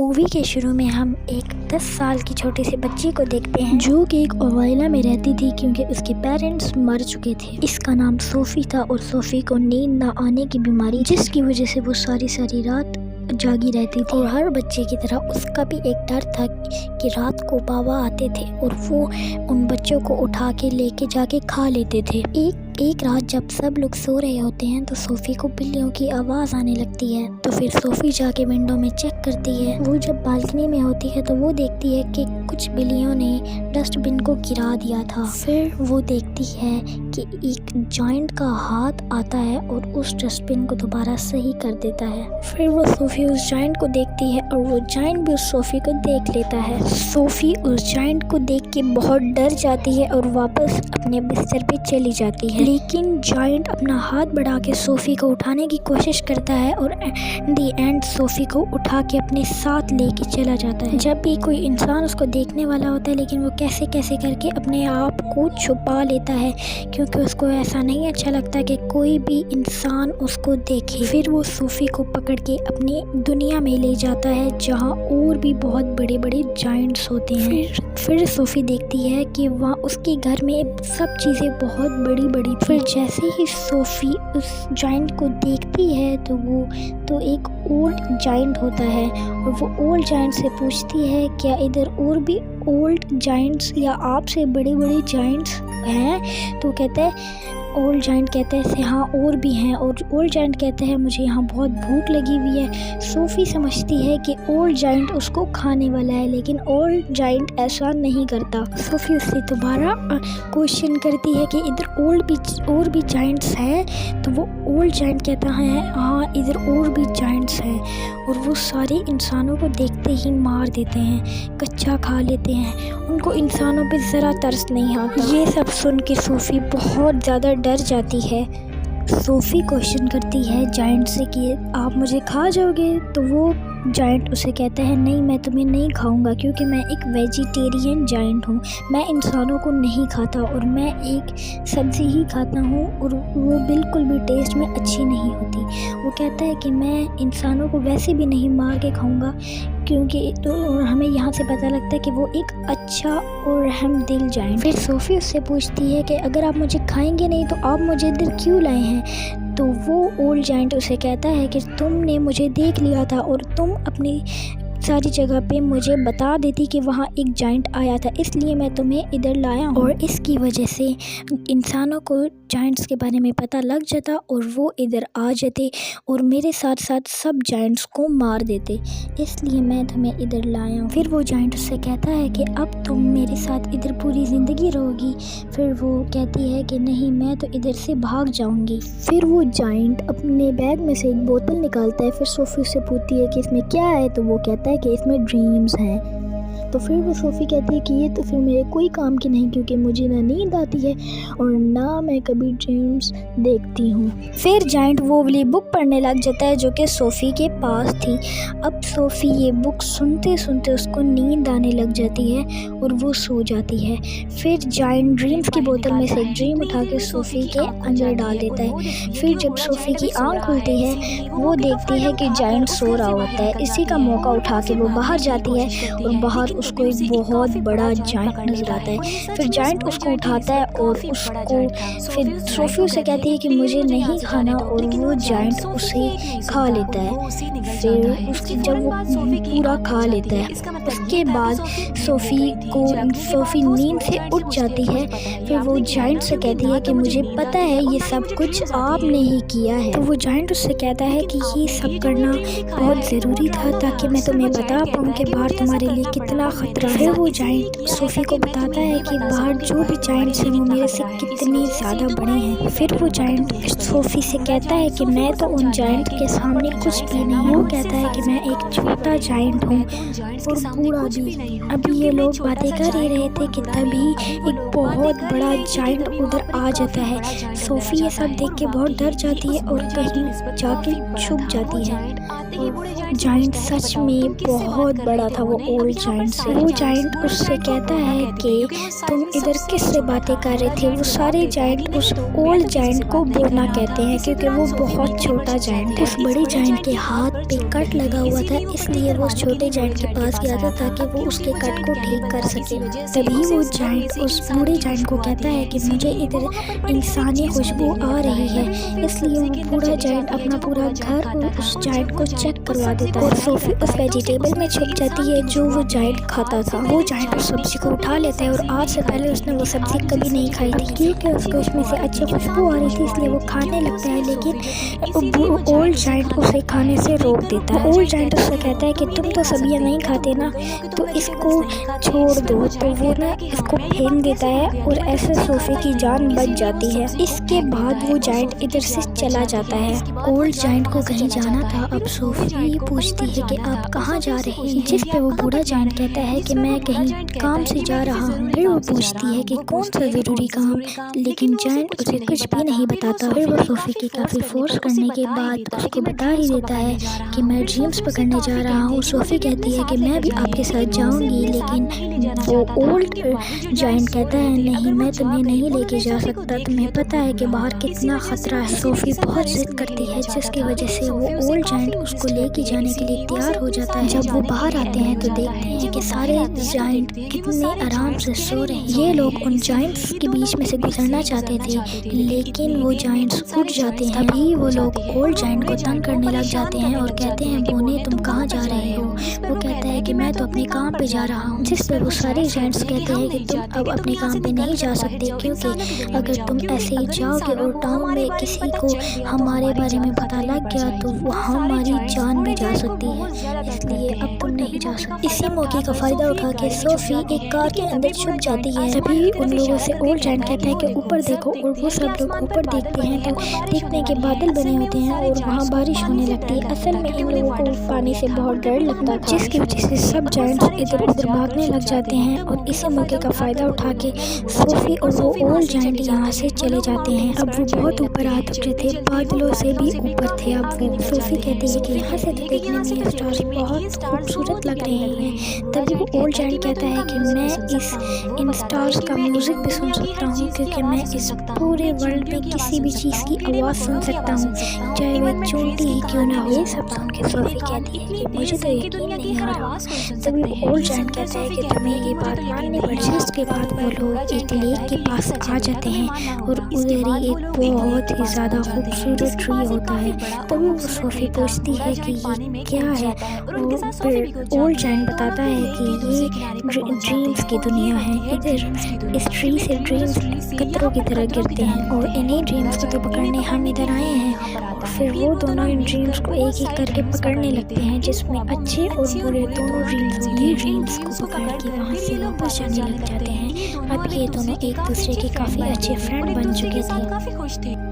Movie के शुरू में हम एक 10 साल की छोटी सी बच्ची को देखते हैं जो कि एक ओवाइला में रहती थी क्योंकि उसके पेरेंट्स मर चुके थे। इसका नाम सोफी था और सोफी को नींद न आने की बीमारी जिसकी वजह से वो सारी रात जागी रहती थी। और हर बच्चे की तरह उसका भी एक डर था कि रात को बाबा आते थे और वो उन बच्चों को उठा के लेके जाके खा लेते थे। एक रात जब सब लोग सो रहे होते हैं तो सोफ़ी को बिल्लियों की आवाज़ आने लगती है। तो फिर सोफ़ी जाके विंडो में चेक करती है। वो जब बालकनी में होती है तो वो देखती है कि कुछ बिल्लियों ने डस्टबिन को गिरा दिया था। फिर वो देखती है कि एक जायंट का हाथ आता है और उस डस्टबिन को दोबारा सही कर देता है। फिर वो सोफ़ी उस जायंट को देखती है और वो जायंट भी उस सोफ़ी को देख लेता है। सोफ़ी उस जायंट को देख के बहुत डर जाती है और वापस अपने बिस्तर पे चली जाती है। लेकिन जायंट अपना हाथ बढ़ा के सोफ़ी को उठाने की कोशिश करता है और दी एंड सोफ़ी को उठा के अपने साथ लेके चला जाता है। जब भी कोई इंसान उसको देखने वाला होता है लेकिन वो कैसे कैसे करके अपने आप को छुपा लेता है क्योंकि उसको ऐसा नहीं अच्छा लगता कि कोई भी इंसान उसको देखे। फिर वो सोफ़ी को पकड़ के अपनी दुनिया में ले जाता है जहाँ और भी बहुत बड़े बड़े जायंट्स होते हैं। फिर सोफ़ी देखती है कि वहाँ उसके घर में सब चीज़ें बहुत बड़ी बड़ी। फिर जैसे ही सोफ़ी उस जायंट को देखती है तो वो एक ओल्ड जायंट होता है और वो ओल्ड जायंट से पूछती है क्या इधर और भी ओल्ड जायंट्स या आपसे बड़े बड़े जायंट्स हैं। तो कहता है ओल्ड जायंट कहता है हाँ और भी हैं। और ओल्ड जायंट कहता है मुझे यहाँ बहुत भूख लगी हुई है। सोफ़ी समझती है कि ओल्ड जायंट उसको खाने वाला है लेकिन ओल्ड जायंट ऐसा नहीं करता। सोफ़ी उससे दोबारा क्वेश्चन करती है कि इधर और भी जायंट्स हैं। तो वो ओल्ड जायंट कहता है हाँ इधर और भी जायंट्स हैं। और वो सारे इंसानों को देखते ही मार देते हैं, कच्चा खा लेते हैं। उनको इंसानों पे ज़रा तरस नहीं आता। ये सब सुन के सोफ़ी बहुत ज़्यादा डर जाती है। सोफ़ी क्वेश्चन करती है जायंट से कि आप मुझे खा जाओगे। तो वो जायंट उसे कहता है नहीं मैं तुम्हें नहीं खाऊंगा क्योंकि मैं एक वेजिटेरियन जायंट हूँ। मैं इंसानों को नहीं खाता और मैं एक सब्ज़ी ही खाता हूँ और वो बिल्कुल भी टेस्ट में अच्छी नहीं होती। वो कहता है कि मैं इंसानों को वैसे भी नहीं मार के खाऊंगा क्योंकि तो हमें यहाँ से पता लगता है कि वो एक अच्छा और रहम दिल जायंट। फिर सोफ़ी उससे पूछती है कि अगर आप मुझे खाएंगे नहीं तो आप मुझे इधर क्यों लाए हैं। तो वो ओल्ड जायंट उसे कहता है कि तुमने मुझे देख लिया था और तुम अपनी सारी जगह पे मुझे बता देती कि वहाँ एक जायंट आया था इसलिए मैं तुम्हें इधर लाया हूँ। और इसकी वजह से इंसानों को जायंट्स के बारे में पता लग जाता और वो इधर आ जाते और मेरे साथ साथ सब जायंट्स को मार देते, इसलिए मैं तुम्हें इधर लाया हूँ। फिर वो जायंट उससे कहता है कि अब तुम मेरे साथ इधर पूरी ज़िंदगी रहोगी। फिर वो कहती है कि नहीं मैं तो इधर से भाग जाऊँगी। फिर वो जायंट अपने बैग में से एक बोतल निकालता है। फिर सोफ़ी उससे पूछती है कि इसमें क्या है। तो वो कहता है कि इसमें ड्रीम्स हैं। तो फिर वो सोफ़ी कहती है कि ये तो फिर मेरे कोई काम की नहीं क्योंकि मुझे ना नींद आती है और ना मैं कभी ड्रीम्स देखती हूँ। फिर जायंट वो वाली बुक पढ़ने लग जाता है जो कि सोफ़ी के पास थी। अब सोफ़ी ये बुक सुनते सुनते उसको नींद आने लग जाती है और वो सो जाती है। फिर जायंट ड्रीम्स की बोतल में से एक ड्रीम उठा के सोफ़ी के अंदर डाल देता है। फिर जब सोफ़ी की आँख खुलती है वो देखती है कि जायंट सो रहा होता है। इसी का मौका उठा के वो बाहर जाती है और बाहर उसको एक बहुत बड़ा जायंट नजर आता है। फिर जायंट उसको उठाता है और उसको फिर सोफ़ी उसे कहती है कि मुझे नहीं खाना और वो जायंट उसे खा लेता है। फिर उसकी जब वो पूरा खा लेता है उसके बाद सोफ़ी नींद से उठ जाती है। फिर वो जायंट से कहती है कि मुझे पता है ये सब कुछ आपने ही किया है। तो वो जायंट उससे कहता है कि ये सब करना बहुत ज़रूरी था ताकि मैं तुम्हें बता पाऊँ कि बाहर तुम्हारे लिए कितना खतरा है। फिर वो जायंट सोफ़ी को बताता है कि बाहर जो भी जायंट्स हैं वो मेरे से कितने ज़्यादा बड़े हैं। फिर वो जायंट सोफ़ी से कहता है कि मैं तो उन जायंट के सामने कुछ भी नहीं हूँ। वो कहता है कि मैं एक छोटा जायंट हूँ और बूढ़ा भी। अभी ये लोग बातें कर ही रहे थे कि तभी एक बहुत बड़ा जायंट उधर आ जाता है। सोफ़ी ये सब देख के बहुत डर जाती है और कहीं जाके छुप जाती है। जायंट सच में बहुत बड़ा था वो ओल्ड जायंट से। वो जायंट उससे कहता है कि तुम इधर किससे बातें कर रहे थे। वो सारे जायंट उस ओल्ड जायंट को बोलना कहते हैं क्योंकि वो बहुत छोटा जायंट है। उस बड़े जायंट के हाथ पे कट लगा हुआ था, इसलिए वो उस छोटे जाइंट के पास गया था ताकि वो उसके कट को ठीक कर सके। तभी वो जाइंट उस बूढ़े जाइंट को कहता है कि मुझे इधर इंसानी खुशबू आ रही है, इसलिए वो बूढ़ा जाइंट अपना पूरा घर और उस जाइंट को चेक करवा देता है। और सोफी उस वेजिटेबल में छुप जाती है जो वो जाइंट खाता था। वो जाइंट उस सब्जी को उठा लेता है और आज से पहले उसने वो सब्जी कभी नहीं खाई थी, क्योंकि उसको उसमें से अच्छी खुशबू आ रही थी, इसलिए वो खाने लगता है। लेकिन ओल्ड जाइंट उसे खाने से रोक देता है। ओल्ड जाइंट उससे कहता है कि तुम तो सब्जियां नहीं खाते ना, तो इसको छोड़ दो। तो वो ना इसको फेंक देता है और ऐसे सोफी की जान बच जाती है। इसके बाद वो जाइंट इधर से चला जाता है। ओल्ड जाइंट को कहीं जाना था। अब सोफी पूछती है कि आप कहाँ जा रहे हैं, जिस पे वो बूढ़ा जाइंट कहता है कि मैं कहीं काम से जा रहा हूँ। फिर वो पूछती है कि कौन सा जरूरी काम, लेकिन जाइंट उसे कुछ भी नहीं बताता। फिर वो सोफी की काफी फोर्स करने के बाद उसको बता ही देता है कि मैं ड्रीम्स पकड़ने जा रहा हूँ। सोफी कहती है कि मैं भी आपके साथ जाऊंगी, लेकिन वो ओल्ड जाइंट कहता है नहीं, मैं तुम्हें नहीं लेके जा सकता, तुम्हें पता है कि बाहर कितना खतरा है। सोफी बहुत जिद करती है, जिसकी वजह से वो ओल्ड जाइंट उसको लेके जाने के लिए तैयार हो जाता है। जब वो बाहर आते हैं तो देखते हैं कि सारे जाइंट कितने आराम से सो रहे हैं। ये लोग उन जाइंट्स के बीच में से गुजरना चाहते थे, लेकिन वो जाइंट्स उठ जाते हैं। तभी वो लोग ओल्ड जाइंट को तंग करने लग जाते हैं और कहते हैं बोने तुम कहाँ जा रहे हो। वो कहता है कि मैं तो अपने काम पे जा रहा हूँ, जिस पर वो सारे जाइंट्स कहते हैं कि तुम अब अपने काम पे नहीं जा सकते, क्योंकि अगर तुम ऐसे ही जाओगे और टाउन में किसी को हमारे बारे में पता लग गया तो वो हमारी जान भी जा सकती है, इसलिए अब तुम नहीं जा सकते। इसी मौके का फायदा उठा के सोफी एक कार के अंदर छुप जाती है। तभी उन लोगों से ओल्ड जाइंट कहता है कि ऊपर देखो, और वो सब लोग ऊपर देखते हैं तो देखने के बादल बने होते हैं और वहाँ बारिश होने लगती है। असल में इन लोगों को पानी से बहुत डर लगता था, जिसकी वजह से सब जाइंट्स इधर उधर भागने लग जाते हैं। और इसी मौके का फायदा उठा के सोफी और वो ओल्ड जाइंट यहाँ से चले जाते हैं। अब वो बहुत ऊपर आ चुके थे, बादलों से भी ऊपर थे। अब वो सोफी कहती है कि यहाँ से तो देखने में स्टार्स बहुत खूबसूरत लग रहे हैं। तभी वो ओल्ड जाइंट कहता है कि मैं इन स्टार्स का म्यूजिक भी सुन सकता हूँ, क्योंकि मैं इस पूरे वर्ल्ड में किसी भी चीज़ की आवाज़ सुन सकता हूँ, चाहे वह चोटी ही क्यों ना हो। ये सब सुन के सोफी कहती है कि मुझे तो यकीन नहीं आ रहा। तभी वो ओल्ड जाइंट कहता है कि तुम्हें ये बात माननी पड़ेगी। उसके बाद वो लोग एक लेक के पास आ जाते हैं और उधर ही एक बहुत ही ज़्यादा खूबसूरत ट्री होता है। तभी वो सोफी पूछती है कि ये क्या है। वो फिर ओल्ड जाइंट बताता है कि ये ड्रीम्स की दुनिया है। इधर इस ट्री से ड्रीम्स कतरों की तरह गिरते हैं और इन्हीं ड्रीम्स को तो पकड़ने हम इधर आए हैं। और फिर वो दोनों इन ड्रीम्स को एक एक करके पकड़ने लगते हैं, जिसमें अच्छे और बुरे दोनों ड्रीम्स होते हैं। ड्रीम्स को पकड़ के वहाँ से वापस जाने लग जाते हैं। अब ये दोनों एक दूसरे के काफ़ी अच्छे फ्रेंड बन चुके थे। काफ़ी खुश थे।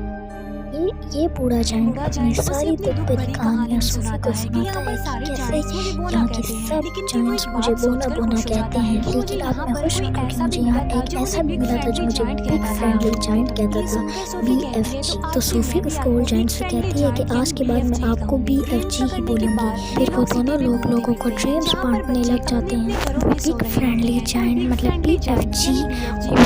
ये बूढ़ा जाइंट अपनी सारी दुखभरी कहानियाँ सोफी को सुनाता है कि कैसे यहाँ के सब जाइंट्स मुझे बोना बोना कहते हैं, लेकिन अब मैं खुश हूँ क्योंकि मुझे यहाँ एक ऐसा भी मिला था जो मुझे बिग फ्रेंडली जाइंट कहता था, BFG। तो सोफी उसको ओल्ड जाइंट से कहती है कि आज के बाद मैं आपको BFG ही बोलूँगी। फिर वो दोनों लोगों को ड्रीम्स बांटने लग जाते हैं। वो बिग फ्रेंडली जाइंट मतलब BFG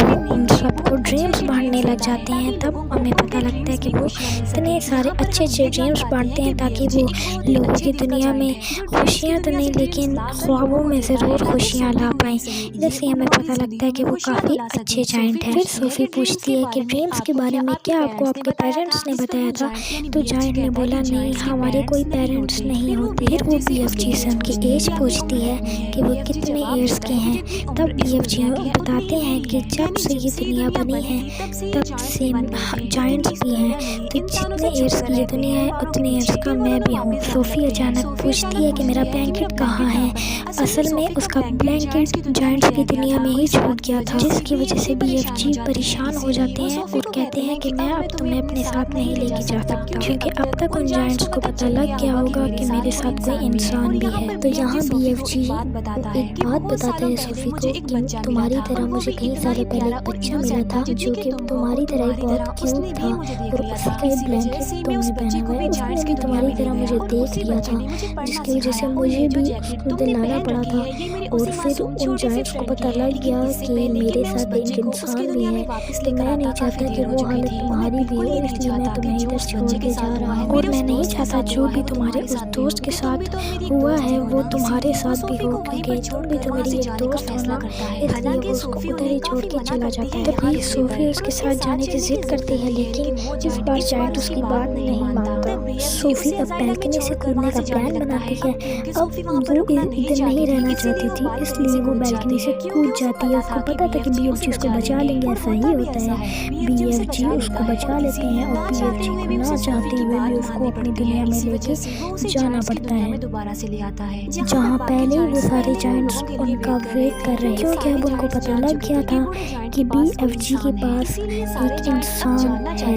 वो उन सबको ड्रीम्स बांटने लग जाते हैं। तब हमें पता लगता है कि वो इतने सारे अच्छे अच्छे ड्रीम्स बांटते हैं ताकि वो लोगों की दुनिया में खुशियाँ तो नहीं लेकिन ख्वाबों में ज़रूर खुशियाँ ला पाएँ। जैसे हमें पता लगता है कि वो काफ़ी अच्छे जाइंट हैं। फिर सोफी पूछती है कि ड्रीम्स के बारे में क्या आपको आपके पेरेंट्स ने बताया था। तो जाइंट ने बोला नहीं, हमारे कोई पेरेंट्स नहीं होते। फिर वो BFG से उनकी एज पूछती है कि वो कितने ईयर्स के हैं। तब BFG बताते हैं कि जब से ये दुनिया बनी है तब से जाइंट्स भी हैं, तो जितने ईयर्स की ये दुनिया है उतने ईयर्स का मैं भी हूँ। सोफी अचानक पूछती है कि मेरा ब्लैंकेट कहाँ है। असल में उसका ब्लैंकेट जाइंट्स की दुनिया में ही छूट गया था, जिसकी वजह से BFG परेशान हो जाते हैं और कहते हैं कि मैं अब तुम्हें अपने साथ नहीं लेके जा सकता, क्योंकि अब तक उन जाइंट्स को पता लग गया होगा कि मेरे साथ कोई इंसान भी है। तो यहाँ BFG एक बात बताता है सोफी को कि तुम्हारी तरह मुझे कई साल पहले एक बच्चा मिला था जो कि तुम्हारी तरह ही बहुत क्यूट था और उसी का ब्लैंकेट तुमने पहना हुआ है उसने भी तुम्हारी तरह मुझे देख लिया था, जिसकी वजह से मुझे भी उसको दिलाना पड़ा था। और फिर उन जायंट्स को पता लग गया कि मेरे साथ एक इंसान भी है, तो मैं नहीं चाहता कि वो हालत तुम्हारी भी हो, इसलिए मैं तुम्हें इधर छोड़ के जा रहा हूँ। और मैं नहीं चाहता जो भी तुम्हारे उस दोस्त के साथ हुआ है वो तुम्हारे साथ भी हो, क्योंकि तुम भी तो मेरी एक दोस्त हो ना, इसलिए वो उसको उधर ही छोड़ के चला जाता है। तभी सोफी उसके साथ जाने की जिद करती है, लेकिन इस बार जायंट उसकी बात नहीं मानता। सोफी अब बैल्कनी से कूदने का प्लान बनाती है। अब वो इधर नहीं रहना चाहती थी, इसलिए वो बैल्कनी से कूद जाती है। उसको पता था कि BFG उसको बचा लेंगे, ऐसा ही होता है, BFG उसको बचा लेते हैं और BFG को ना चाहते हुए भी उसको अपनी दुनिया में लेके जाना पड़ता है, जहाँ पहले वो सारे जायंट्स उनका वेट कर रहे हैं, क्योंकि अब उनको पता लग गया था कि BFG के पास एक इंसान है,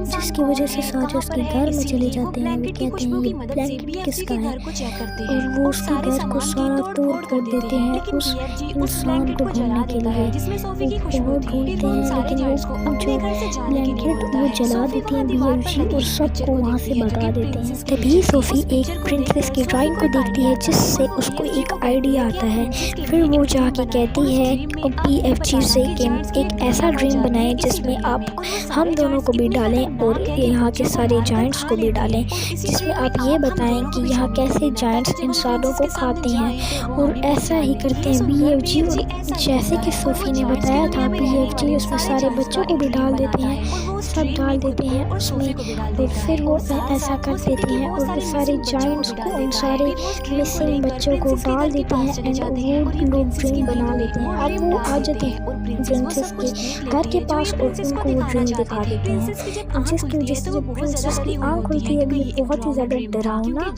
जिसकी वजह से सारे उसके घर में चले जाते हैं। वो कहते हैं ये ब्लैंकेट किसका है, और वो उसके घर को सारा तोड़ कर देते हैं उस इंसान को ढूंढने के लिए। वो बहुत ढूंढते हैं, लेकिन वो जो ब्लैंकेट वो जला देती हैं BFG और सबको वहाँ से भगा देते हैं। तभी सोफी एक प्रिंसेस की ड्राइंग को देखती है, जिससे उसको एक आइडिया आता है। फिर वो जाके कहती है BFG से कि एक ऐसा ड्रीम बनाएं जिसमें आप हम दोनों को भी डालें और यहाँ के सारे जायंट्स को भी डालें, जिसमें आप ये बताएं कि यहाँ कैसे जायंट्स इंसानों को खाते हैं। और ऐसा ही करते हैं BFG, और जैसे कि सोफी ने बताया था BFG उसमें सारे बच्चों को भी डाल देते हैं, सब डाल देते हैं उसमें। और फिर वो ऐसा कर देते हैं और सारे जायंट्स को उन सारे मिसिंग बच्चों को डाल देते हैं एंड वो लोग ड्रीम बना लेते हैं। अब वो आ जाते हैं प्रिंसेस के घर के पास और उनको वो ड्रीम दिखा देते हैं, जिसकी वजह से जब प्रिंसेस की आँख खुलती है भी बहुत ही ज़्यादा डरावना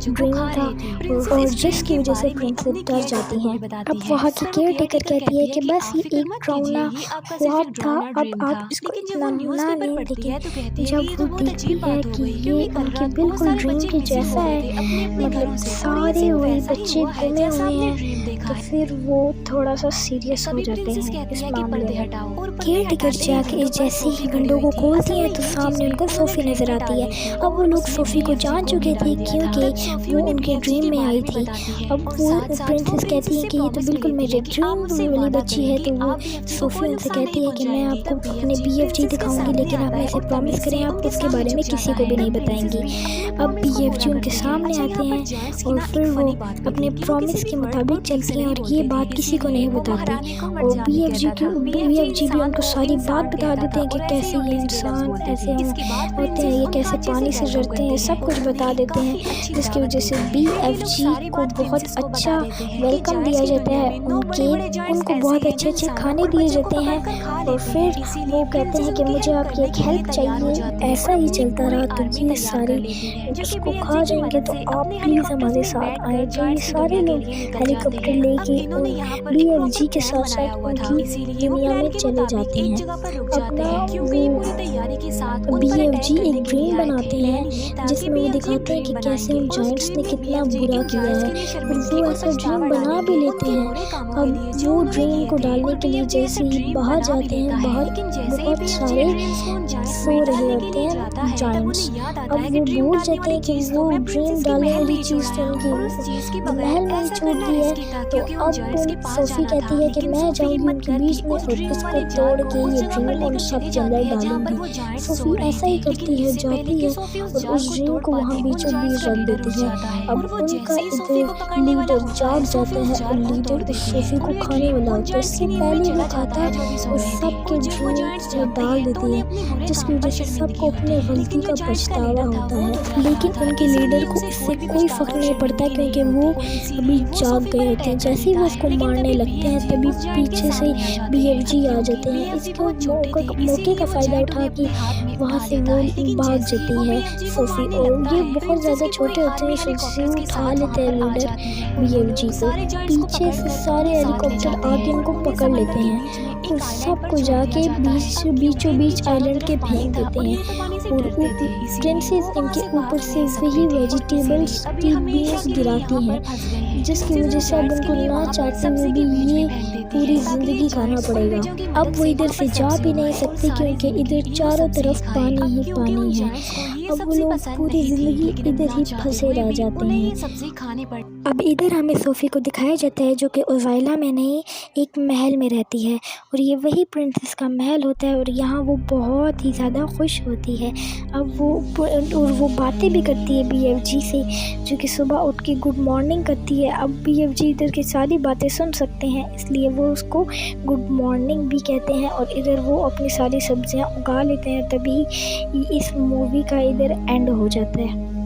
ड्रीम था, और जिसकी वजह से प्रिंसेस डर जाती हैं। अब वहाँ की केयर टेकर कहती है कि बस ये एक डरावना ख्वाब था, अब आप इसको इतना ना लें। लेकिन जब वो देखती है कि ये उनके बिल्कुल ड्रीम के जैसा है, मतलब सारे वही बच्चे गुमे हुए हैं, तो फिर वो थोड़ा सा सीरियस हो जाते हैं इस मामले में। केयर टेकर जाके जैसे ही विंडो को खोलती है तो सामने उनको सोफी नजर आती है। अब वो लोग सोफी को जान चुके थे क्योंकि वो उनके ड्रीम में आई थी। अब वो प्रिंसेस कहती है कि ये तो बिल्कुल मेरे ड्रीम वाली बच्ची है, तो वो सोफी उनसे कहती है कि मैं आपको अपने BFG दिखाऊंगी, लेकिन आप मुझे प्रॉमिस करें आप उसके बारे में किसी को भी नहीं बताएंगी। अब BFG उनके सामने आते हैं और फिर वो अपने प्रॉमिस के मुताबिक चलती हैं और ये बात किसी को नहीं बताती। और BFG भी उनको सारी बात बता देते हैं कि कैसे ये इंसान ऐसे होते हैं, ये कैसे पानी से डरते हैं, सब कुछ बता देते हैं, जिसकी वजह से BFG को बहुत अच्छा वेलकम दिया जाता है, उनको बहुत अच्छे अच्छे खाने दिए जाते हैं। और फिर वो कहते हैं कि मुझे आपकी एक हेल्प चाहिए। ऐसा ही चलता रहा तो ये सारे उसको खा जाएंगे, तो आप प्लीज़ हमारे साथ आए। तो ये सारे लोग हेलीकॉप्टर लेके BFG के साथ साथ उनकी दुनिया में चले जाते हैं। अपना वो BFG एक ड्रीम बनाते हैं जिसमें वो दिखाते हैं कि कैसे उन जायंट्स ने कितना बुरा किया है, और वो ऐसा ड्रीम बना भी लेते हैं। अब वो ड्रीम को डालने के लिए जैसे ही बाहर जाते हैं, बाहर बहुत सारे सो रहे होते हैं जायंट्स। अब वो भूल जाते हैं कि वो ड्रीम डालने वाली चीज़ तो उनकी महल में ही छूट दी है। तो अब सोफी कहती है कि मैं जाऊंगी उनके बीच में और इसको तोड़ के ये ड्रीम उन सब के अंदर डालूंगी। सोफी ऐसा ही करती है, जाती है और उस ड्रीम को वहाँ बीचों बीच रख देती है। अब उनका इधर लीडर जाग जाता है और लीडर उस सोफी को खाने वाला होता है। इससे पहले वो खाता है और सबके ड्रीम में डाल देती है, जिसकी वजह से सबको अपनी गलती का पछतावा होता है। लेकिन उनके लीडर को इससे कोई फर्क नहीं पड़ता, क्योंकि वो अभी जाग गए होते हैं। जैसे ही वो उसको मारने लगते हैं तभी पीछे से BFG आ जाते हैं। इसको मौके का फ़ायदा उठा के वहाँ से वो भाग जाती है सोफी, और ये बहुत ज़्यादा छोटे होते हैं, इससे उठा लेते हैं लीडर BFG को। पीछे से सारे हेलीकॉप्टर आके उनको पकड़ लेते हैं और सबको जाके बीचों बीच आइलैंड के फेंक देते हैं। और प्रिंसेस इनके ऊपर से वही वेजिटेबल्स की बीन्स गिराती हैं। जिसकी वजह से अब उनको ना चाहते हुए भी ये पूरी ज़िंदगी खाना पड़ेगा। अब वो इधर से जा भी नहीं सकते क्योंकि इधर चारों तरफ पानी ही पानी है। अब वो लोग पूरी ज़िंदगी इधर ही फंसे रह जाते हैं। अब इधर हमें सोफ़ी को दिखाया जाता है जो कि उज़ाइला में नहीं एक महल में रहती है और ये वही प्रिंसेस का महल होता है और यहाँ वो बहुत ही ज़्यादा खुश होती है। अब वो बातें भी करती है BFG से, जो कि सुबह उठ के गुड मॉर्निंग करती है। अब BFG इधर की सारी बातें सुन सकते हैं, इसलिए वो उसको गुड मॉर्निंग भी कहते हैं और इधर वो अपनी सारी सब्जियां उगा लेते हैं। तभी इस मूवी का इधर एंड हो जाता है।